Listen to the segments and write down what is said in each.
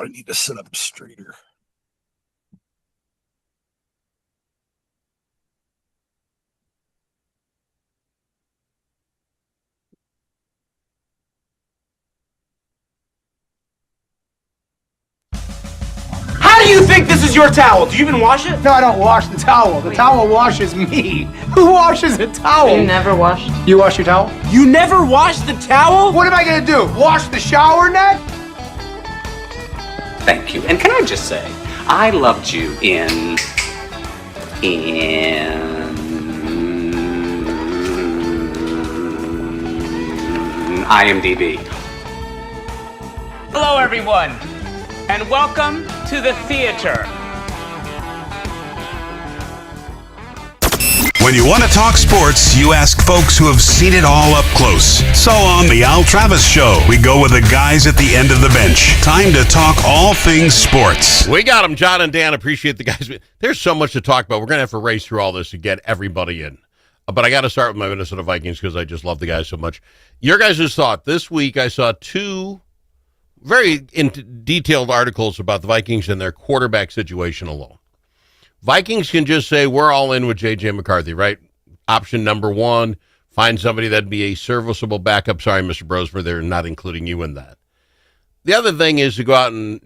I need to sit up straighter. How do you think this is your towel? Do you even wash it? No, I don't wash the towel. The towel washes me. Who washes a towel? You never washed. You wash your towel? You never wash the towel? What am I gonna do? Wash the shower net? Thank you. And can I just say, I loved you in IMDb. Hello, everyone, and welcome to the theater. When you want to talk sports, you ask folks who have seen it all up close. So on The Al Travis Show, we go with the guys at the end of the bench. Time to talk all things sports. We got them, John and Dan. Appreciate the guys. There's so much to talk about. We're going to have to race through all this to get everybody in. But I got to start with my Minnesota Vikings because I just love the guys so much. Your guys' thought. This week I saw two very detailed articles about the Vikings and their quarterback situation alone. Vikings can just say, we're all in with J.J. McCarthy, right? Option number one, find somebody that'd be a serviceable backup. Sorry, Mr. Brosmer, they're not including you in that. The other thing is to go out and,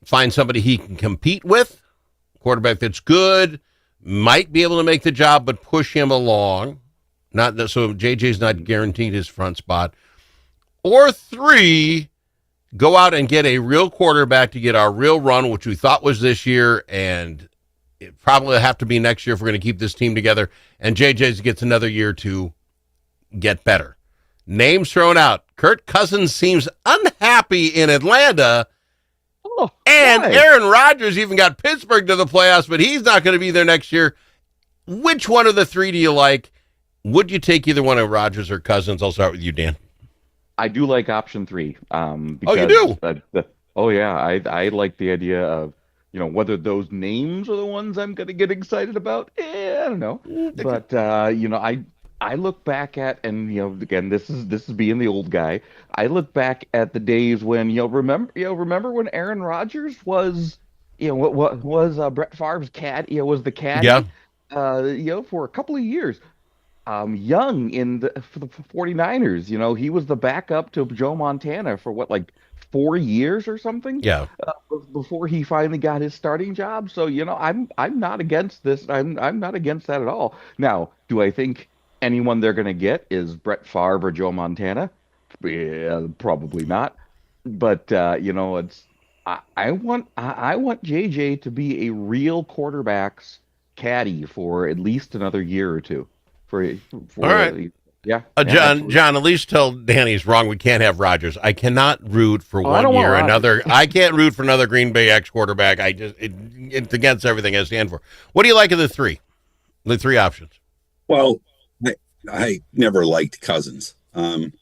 find somebody he can compete with, quarterback that's good, might be able to make the job, but push him along. So J.J.'s not guaranteed his front spot. Or three, go out and get a real quarterback to get our real run, which we thought was this year, and it probably have to be next year if we're going to keep this team together. And JJ gets another year to get better. Names thrown out. Kirk Cousins seems unhappy in Atlanta. And Aaron Rodgers even got Pittsburgh to the playoffs, but he's not going to be there next year. Which one of the three do you like? Would you take either one of Rodgers or Cousins? I'll start with you, Dan. I do like option three. You do? I like the idea of, whether those names are the ones I'm going to get excited about. I don't know. But, I look back at, and, again, this is being the old guy. I look back at the days when, remember when Aaron Rodgers was, what was Brett Favre's cat, was the caddy, for a couple of years. Young for the 49ers, he was the backup to Joe Montana for 4 years or something. Yeah. Before he finally got his starting job. So, I'm not against this. I'm not against that at all. Now, do I think anyone they're going to get is Brett Favre or Joe Montana? Yeah, probably not. But it's I want JJ to be a real quarterback's caddy for at least another year or two. For all right. Yeah. John, at least tell Danny he's wrong. We can't have Rodgers. I cannot root for 1 year another. I can't root for another Green Bay ex-quarterback. It's against everything I stand for. What do you like of the three options? Well, I never liked Cousins. I'd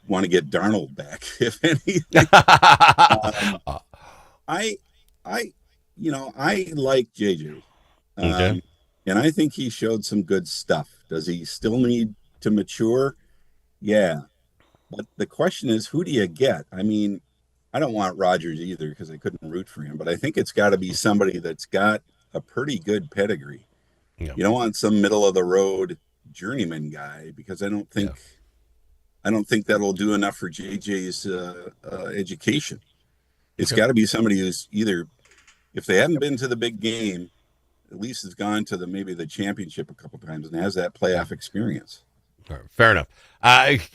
want to get Darnold back, if anything. I like JJ. Okay. And I think he showed some good stuff. Does he still need to mature? Yeah. But the question is, who do you get? I mean, I don't want Rodgers either because I couldn't root for him, but I think it's got to be somebody that's got a pretty good pedigree. Yeah. You don't want some middle of the road journeyman guy because I don't think that'll do enough for JJ's education. It's got to be somebody who's either, if they haven't been to the big game, at least has gone to maybe the championship a couple times and has that playoff experience. All right, fair enough.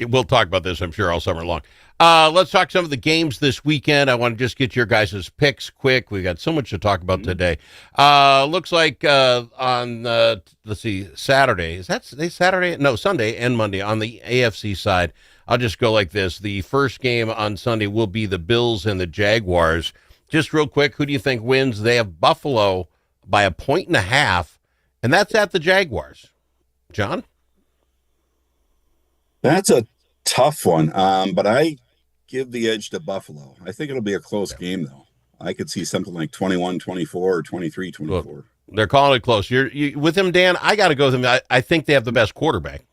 We'll talk about this, I'm sure, all summer long. Let's talk some of the games this weekend. I want to just get your guys' picks quick. We got so much to talk about today. Looks like on, let's see, Saturday. Is that Saturday? No, Sunday and Monday on the AFC side. I'll just go like this. The first game on Sunday will be the Bills and the Jaguars. Just real quick, who do you think wins? They have Buffalo by 1.5 and that's at the Jaguars. John? That's a tough one, but I give the edge to Buffalo. I think it'll be a close game, though. I could see something like 21-24 or 23-24. Well, they're calling it close. You with him, Dan? I got to go with him. I think they have the best quarterback.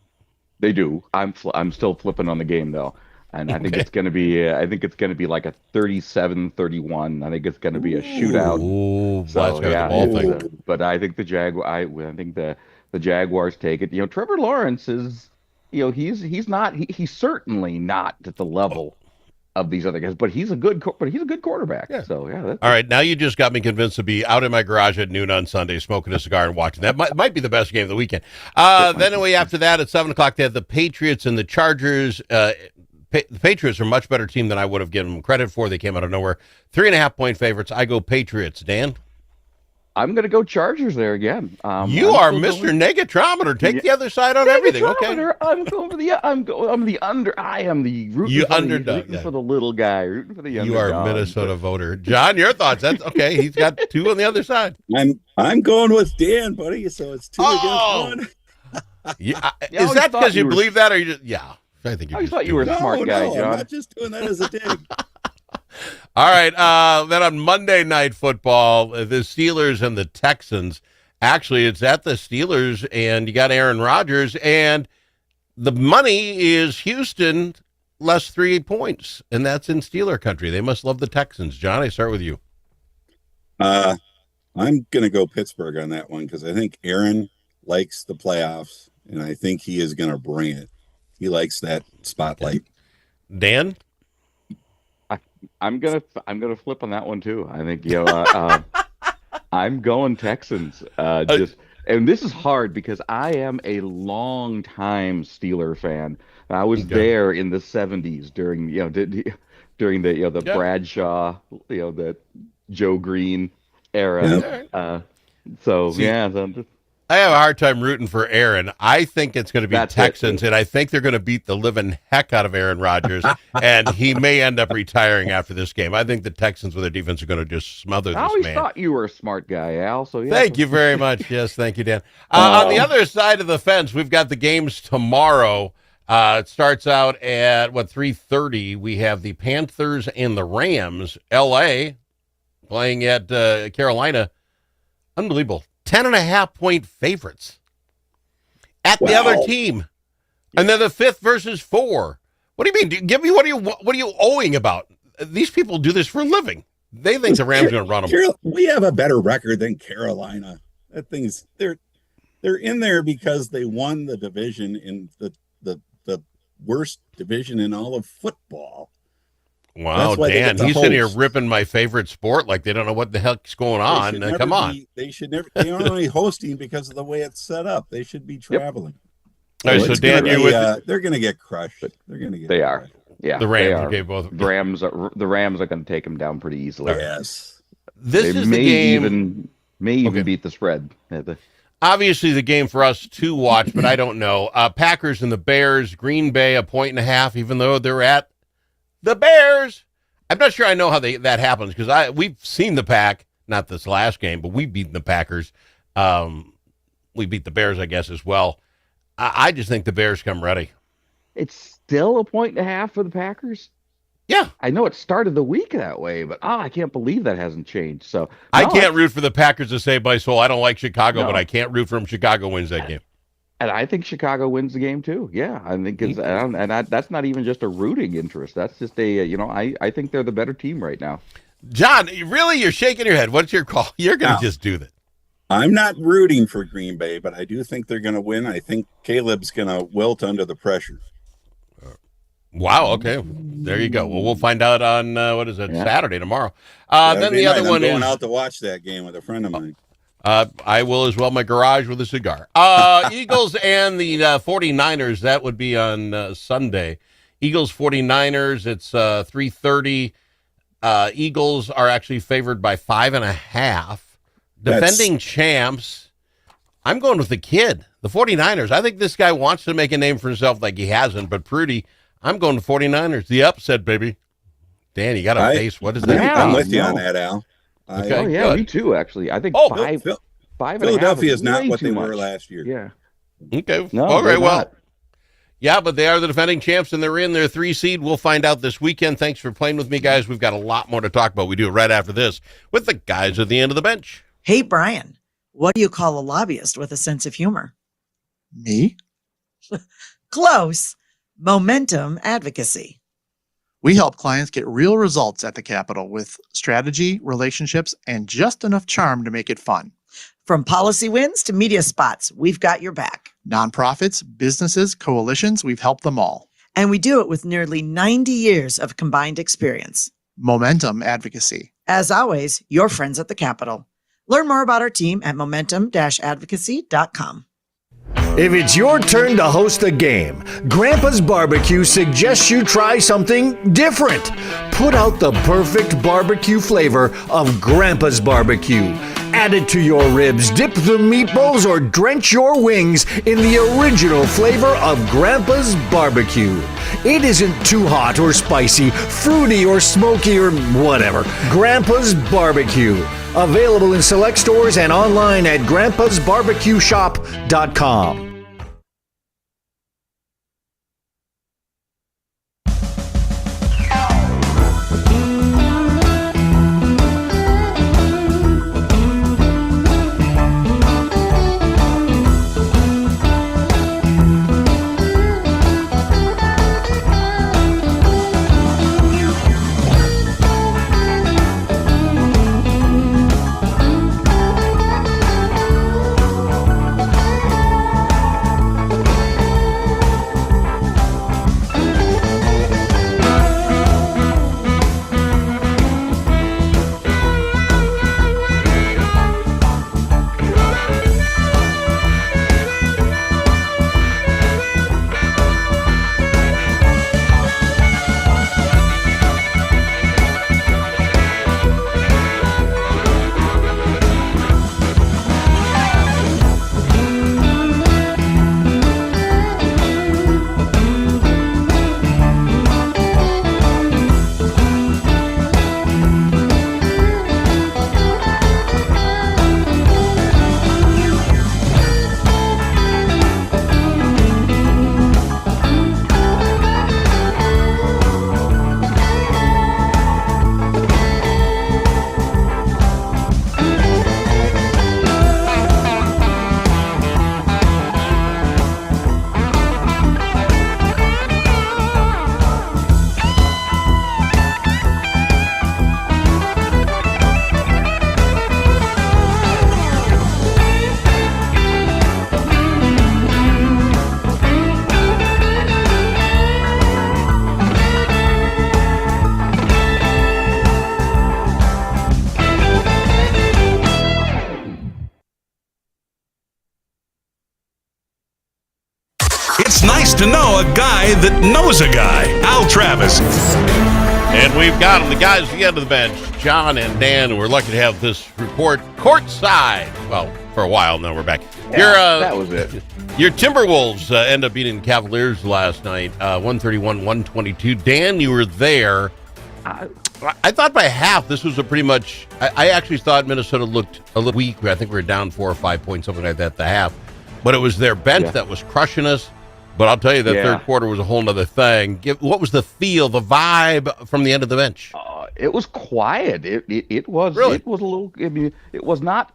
They do. I'm still flipping on the game, though. And I think it's going to be like a 37-31. I think it's going to be a shootout. Ooh, So the yeah, ball thing. but I think I think the Jaguars take it. Trevor Lawrence is, he's certainly not at the level of these other guys, but he's a good quarterback. Yeah. So yeah. All right, now you just got me convinced to be out in my garage at noon on Sunday, smoking a cigar and watching. That might be the best game of the weekend. Then after that, at 7:00, they have the Patriots and the Chargers. The Patriots are a much better team than I would have given them credit for. They came out of nowhere. 3.5-point favorites. I go Patriots. Dan? I'm going to go Chargers there again. You are Mr. Negatrometer. Take the other side on everything. Okay. I'm going for the I'm the under. I am the rooting for the little guy, rooting for the You underdog. are a Minnesota voter. John, your thoughts? That's okay. He's got 2 on the other side. I'm going with Dan, buddy. So it's 2 against 1. Yeah. Is that because you believe that, or you just? Yeah, I think I thought you were a smart guy, John. I'm not just doing that as a dig. All right. Then on Monday Night Football, the Steelers and the Texans. Actually, it's at the Steelers, and you got Aaron Rodgers, and the money is Houston less 3 points, and that's in Steeler country. They must love the Texans. John, I start with you. I'm going to go Pittsburgh on that one because I think Aaron likes the playoffs, and I think he is going to bring it. He likes that spotlight. Dan? I'm gonna flip on that one too. I think I'm going Texans. And this is hard because I am a long time Steeler fan. I was there in the '70s during the Bradshaw, the Joe Green era. I have a hard time rooting for Aaron. I think it's going to be Texans, and I think they're going to beat the living heck out of Aaron Rodgers, and he may end up retiring after this game. I think the Texans with their defense are going to just smother this man. I always thought you were a smart guy, Al. So yeah. Thank you very much. Yes, thank you, Dan. On the other side of the fence, we've got the games tomorrow. It starts out at 3:30. We have the Panthers and the Rams. L.A. playing at Carolina. Unbelievable. 10.5-point favorites at the other team, and they're the 5th versus 4. What do you mean? Give me what are you owing about? These people do this for a living. They think the Rams are going to run them. We have a better record than Carolina. That thing's they're in there because they won the division in the worst division in all of football. Wow, Dan, he's in here ripping my favorite sport like they don't know what the heck's going on. Come on. They aren't only hosting because of the way it's set up. They should be traveling. All right, so Dan, they're going to get crushed. They're going to get crushed. Yeah, the Rams. Okay, both. The Rams are going to take them down pretty easily. Yes. They may even beat the spread. Obviously, the game for us to watch, but I don't know. Packers and the Bears, Green Bay, 1.5, even though they're at the Bears. I'm not sure I know how that happens because we've seen the Pack, not this last game, but we've beaten the Packers. We beat the Bears, I guess, as well. I just think the Bears come ready. It's still 1.5 for the Packers? Yeah. I know it started the week that way, but I can't believe that hasn't changed. So I can't root for the Packers to save my soul. I don't like Chicago, but I can't root for them. Chicago wins that game. And I think Chicago wins the game too. Yeah, I think that's not even just a rooting interest. That's just I think they're the better team right now. John, really, you're shaking your head. What's your call? You're going to just do that. I'm not rooting for Green Bay, but I do think they're going to win. I think Caleb's going to wilt under the pressure. Wow. Okay. There you go. Well, we'll find out on Saturday tomorrow. Then the other one is going out to watch that game with a friend of mine. I will as well. My garage with a cigar. Eagles and the 49ers. That would be on Sunday. Eagles 49ers. It's 3:30. Eagles are actually favored by 5.5. Defending champs. I'm going with the kid, the 49ers. I think this guy wants to make a name for himself like he hasn't, but Prudy, I'm going to 49ers. The upset, baby. Dan, you got a face. What is that? I'm with you on that, Al. Okay, good. Me too, actually. I think five Philadelphia is not what they were last year. Yeah. Okay. No, all right, well. not. Yeah, but they are the defending champs, and they're in their 3 seed. We'll find out this weekend. Thanks for playing with me, guys. We've got a lot more to talk about. We do it right after this with the guys at the end of the bench. Hey, Brian, what do you call a lobbyist with a sense of humor? Me? Close. Momentum advocacy. We help clients get real results at the Capitol with strategy, relationships, and just enough charm to make it fun. From policy wins to media spots, we've got your back. Nonprofits, businesses, coalitions, we've helped them all. And we do it with nearly 90 years of combined experience. Momentum Advocacy. As always, your friends at the Capitol. Learn more about our team at momentum-advocacy.com. If it's your turn to host a game, Grandpa's Barbecue suggests you try something different. Put out the perfect barbecue flavor of Grandpa's Barbecue. Add it to your ribs, dip the meatballs, or drench your wings in the original flavor of Grandpa's Barbecue. It isn't too hot or spicy, fruity or smoky or whatever. Grandpa's Barbecue. Available in select stores and online at grandpasbarbecueshop.com. It's nice to know a guy that knows a guy. Al Travis. And we've got them, the guys at the end of the bench, John and Dan. We're lucky to have this report courtside. Well, for a while now, we're back. Yeah, that was it. Your Timberwolves end up beating the Cavaliers last night, 131-122. Dan, you were there. I thought by half this was a pretty much. I actually thought Minnesota looked a little weak. I think we were down 4 or 5 points, something like that, at the half. But it was their bench that was crushing us. But I'll tell you, that third quarter was a whole nother thing. What was the feel, the vibe from the end of the bench? It was quiet. It was really? It was a little. I mean, it was not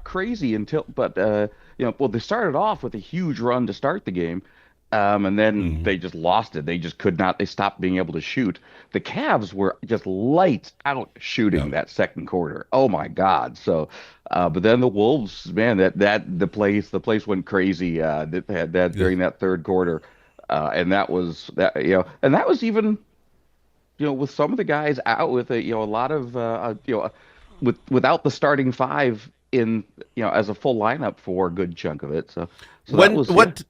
crazy until, but well, they started off with a huge run to start the game. And then they just lost it. They just could not. They stopped being able to shoot. The Cavs were just lights out shooting that second quarter. Oh my God! So, but then the Wolves, man, the place went crazy. That during that third quarter, and that was and that was even, with some of the guys out with a lot of without the starting five in as a full lineup for a good chunk of it. So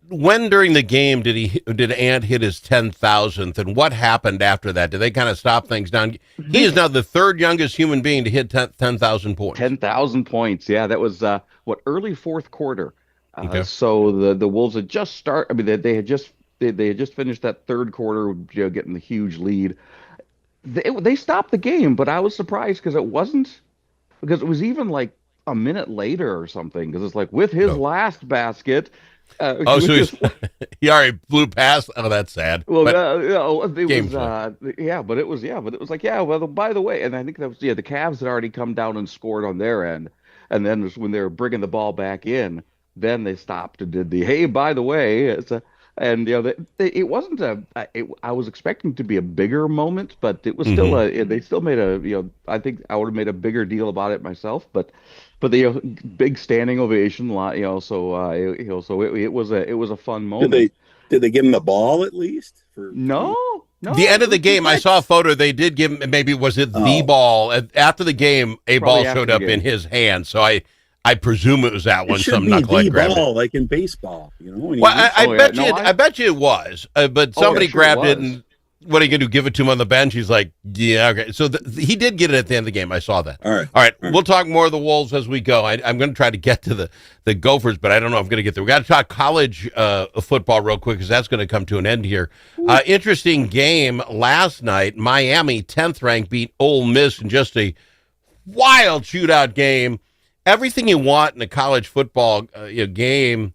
when during the game did Ant hit his 10,000th, and what happened after that? Did they kind of stop things down? He is now the third youngest human being to hit 10,000 points. 10,000 points. Yeah, that was early fourth quarter. So the Wolves had just started. I mean, they had just finished that third quarter, getting the huge lead. They stopped the game, but I was surprised because it was even like a minute later or something, because it's like with his last basket. So he already blew past. Oh, that's sad. Well, but it was like, well, by the way, and I think that was the Cavs had already come down and scored on their end, and then when they were bringing the ball back in, then they stopped and did the hey, by the way. And it wasn't I was expecting to be a bigger moment, but it was still they still made I think I would have made a bigger deal about it myself, but the big standing ovation, so it was a fun moment. Did they give him a ball at least? No. The end of the game, I saw a photo. They did give him, maybe was it the ball? After the game, a Probably ball showed up in his hand. So I presume it was that one. Some knucklehead grabbed ball, it. like in baseball, Well, I bet you it was, but somebody grabbed it, and what are you going to do? Give it to him on the bench? He's like, yeah, okay. So he did get it at the end of the game. I saw that. All right. We'll talk more of the Wolves as we go. I'm going to try to get to the Gophers, but I don't know if I'm going to get there. We got to talk college football real quick because that's going to come to an end here. Interesting game last night. Miami, 10th ranked, beat Ole Miss in just a wild shootout game. Everything you want in a college football game,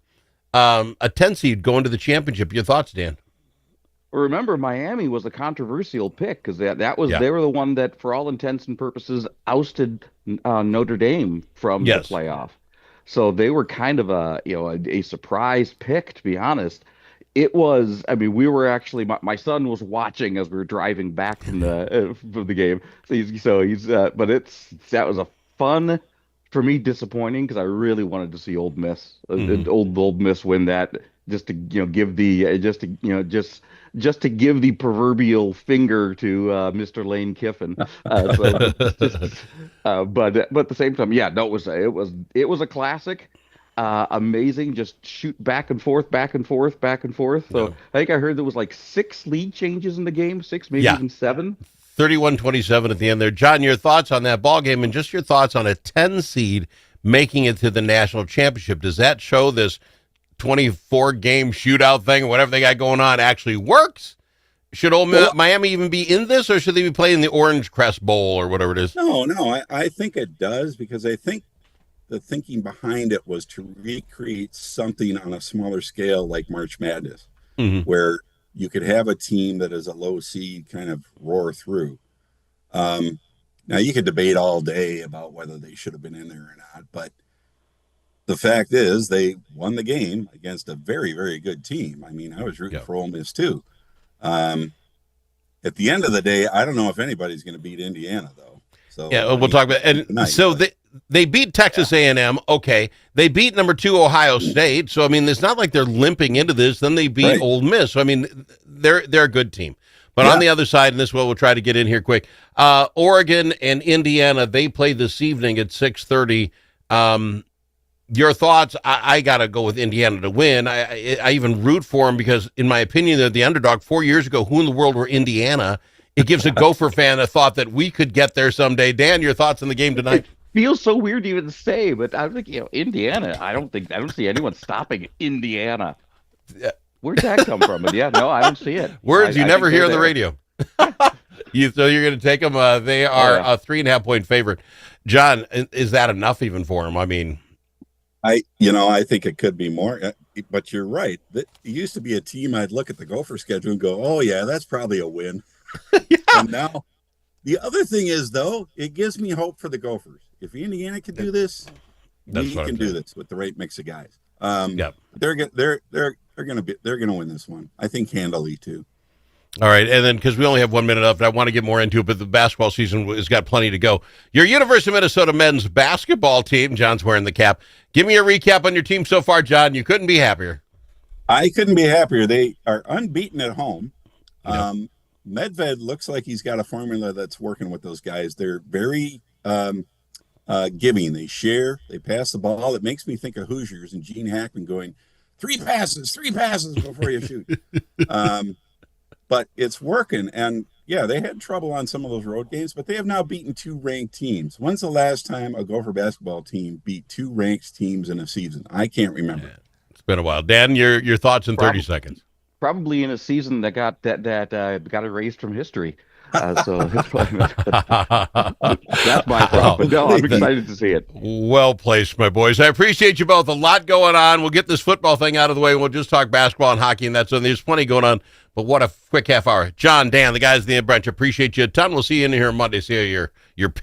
a 10 seed going to the championship. Your thoughts, Dan? Remember, Miami was a controversial pick because they were the one that, for all intents and purposes, ousted Notre Dame from the playoff. So they were kind of a surprise pick, to be honest. It was. I mean, we were actually. My son was watching as we were driving back from the game. But that was a fun. For me, disappointing because I really wanted to see Old Miss, Old Miss win that, just to give the proverbial finger to Mr. Lane Kiffin. But at the same time, it was a classic, amazing. Just shoot back and forth. So I think I heard there was like 6 lead changes in the game, 6 maybe even 7. 31-27 at the end there. John, your thoughts on that ball game and just your thoughts on a 10 seed making it to the national championship. Does that show this 24-game shootout thing or whatever they got going on actually works? Should Miami even be in this, or should they be playing the Orange Crest Bowl or whatever it is? No, I think it does, because I think the thinking behind it was to recreate something on a smaller scale like March Madness, where you could have a team that is a low seed kind of roar through. Now, you could debate all day about whether they should have been in there or not, but the fact is they won the game against a very, very good team. I mean, I was rooting for Ole Miss too. At the end of the day, I don't know if anybody's going to beat Indiana, though. So we'll talk about it. And so they beat Texas A&M. Okay, they beat number 2 Ohio State. So I mean, it's not like they're limping into this. Then they beat Ole Miss. So I mean, they're a good team. But on the other side, and this is what we'll try to get in here quick. Oregon and Indiana, they play this evening at 6:30. Your thoughts? I got to go with Indiana to win. I even root for them because, in my opinion, they're the underdog. 4 years ago, who in the world were Indiana? It gives a Gopher fan a thought that we could get there someday. Dan, your thoughts on the game tonight? Feels so weird to even say, but I think Indiana. I don't see anyone stopping Indiana. Where'd that come from? I don't see it. Words you never hear on the radio. So you're going to take them. They are a 3.5-point favorite. John, is that enough even for them? I mean, I think it could be more, but you're right. It used to be a team I'd look at the Gopher schedule and go, oh yeah, that's probably a win. And now the other thing is, though, it gives me hope for the Gophers. If Indiana can do this, we can do this with the right mix of guys. They're gonna win this one. I think handily too. All right, and then because we only have 1 minute left, I want to get more into it, but the basketball season has got plenty to go. Your University of Minnesota men's basketball team, John's wearing the cap. Give me a recap on your team so far, John. You couldn't be happier. I couldn't be happier. They are unbeaten at home. Medved looks like he's got a formula that's working with those guys. They're very giving. They share. They pass the ball. It makes me think of Hoosiers and Gene Hackman going, 3 passes before you shoot. But it's working. And, they had trouble on some of those road games, but they have now beaten 2 ranked teams. When's the last time a Gopher basketball team beat 2 ranked teams in a season? I can't remember. Yeah, it's been a while. Dan, your thoughts in 30 seconds. Probably in a season that got erased from history. So it's probably, that's my problem. No, I'm excited to see it. Well placed, my boys. I appreciate you both. A lot going on. We'll get this football thing out of the way. We'll just talk basketball and hockey, and that's there's plenty going on. But what a quick half hour. John, Dan, the guys in the branch, appreciate you a ton. We'll see you in here Monday. See how your pick.